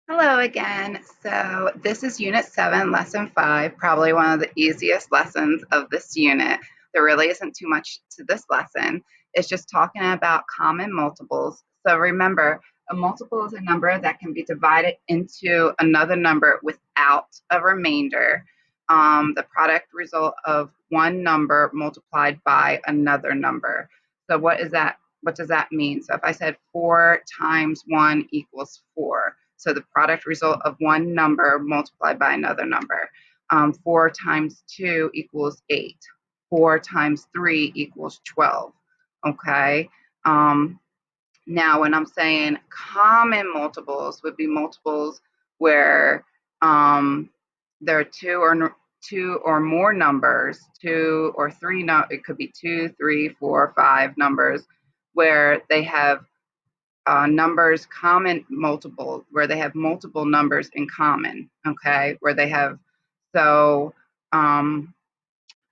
Hello again. So this is Unit 7, Lesson 5, probably one of the easiest lessons of this unit. There really isn't too much to this lesson. It's just talking about common multiples. So remember, a multiple is a number that can be divided into another number without a remainder. The product result of one number multiplied by another number. So what is that? What does that mean? So if I said 4 times 1 equals 4. So the product result of one number multiplied by another number. 4 times 2 equals 8. 4 times 3 equals 12. Okay. Now, when I'm saying common multiples would be multiples where there are two or more numbers, two or three. No, it could be 2, 3, 4, 5 numbers where they have numbers common multiple where they have multiple numbers in common. Okay, where they have so I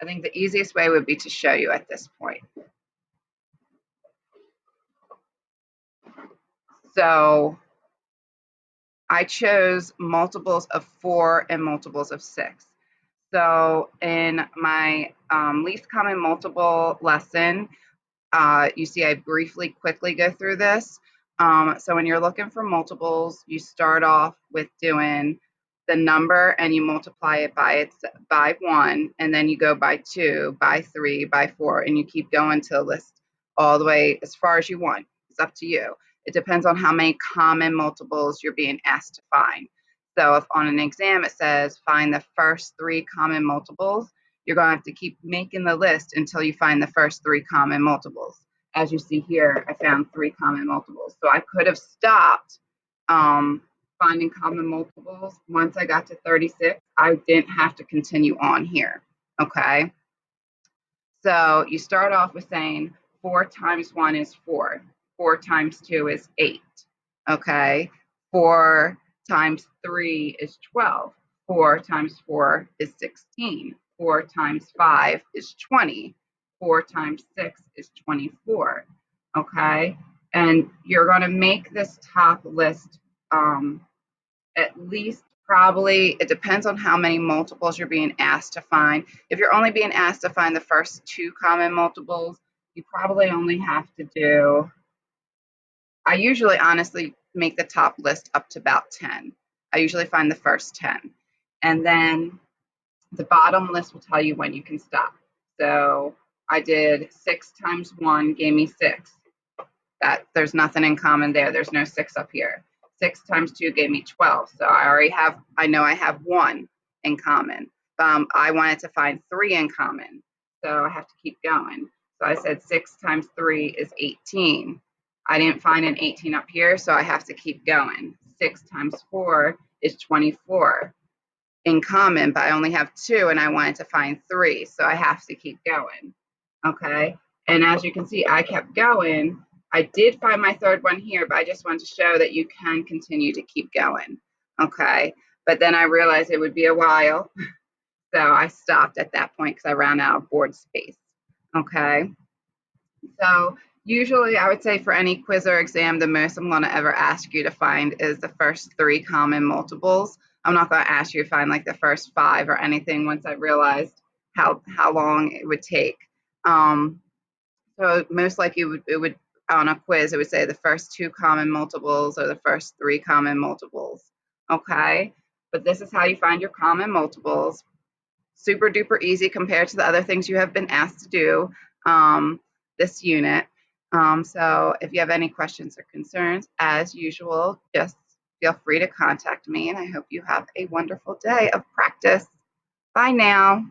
think the easiest way would be to show you at this point. So I chose multiples of 4 and multiples of 6. So in my least common multiple lesson, you see I briefly quickly go through this. So when you're looking for multiples, you start off with doing the number and you multiply it by 1, and then you go by 2, by 3, by 4, and you keep going to list all the way as far as you want. It's up to you. It depends on how many common multiples you're being asked to find. So if on an exam it says find the first 3 common multiples, you're going to have to keep making the list until you find the first 3 common multiples. As you see here, I found 3 common multiples. So I could have stopped finding common multiples. Once I got to 36, I didn't have to continue on here. Okay. So you start off with saying 4 times 1 is 4. 4 times 2 is 8. Okay. 4 times 3 is 12. 4 times 4 is 16. 4 times 5 is 20. 4 times 6 is 24. Okay. And you're going to make this top list at least probably, it depends on how many multiples you're being asked to find. If you're only being asked to find the first 2 common multiples, you probably only have to do, I usually honestly make the top list up to about 10. I usually find the first 10. And then the bottom list will tell you when you can stop. So I did 6 times 1 gave me 6. That there's nothing in common there. There's no 6 up here. 6 times 2 gave me 12. So I know I have 1 in common. I wanted to find 3 in common. So I have to keep going. So I said 6 times 3 is 18. I didn't find an 18 up here, so I have to keep going. 6 times 4 is 24 in common, but I only have 2 and I wanted to find 3, so I have to keep going. Okay. And as you can see, I kept going. I did find my third one here, but I just wanted to show that you can continue to keep going. Okay. But then I realized it would be a while. So I stopped at that point because I ran out of board space. Okay. So usually I would say for any quiz or exam, the most I'm going to ever ask you to find is the first 3 common multiples. I'm not going to ask you to find like the first 5 or anything once I realized how long it would take. So most likely it would on a quiz, it would say the first 2 common multiples or the first 3 common multiples. Okay. But this is how you find your common multiples. Super duper easy compared to the other things you have been asked to do this unit. So if you have any questions or concerns, as usual, just feel free to contact me, and I hope you have a wonderful day of practice. Bye now.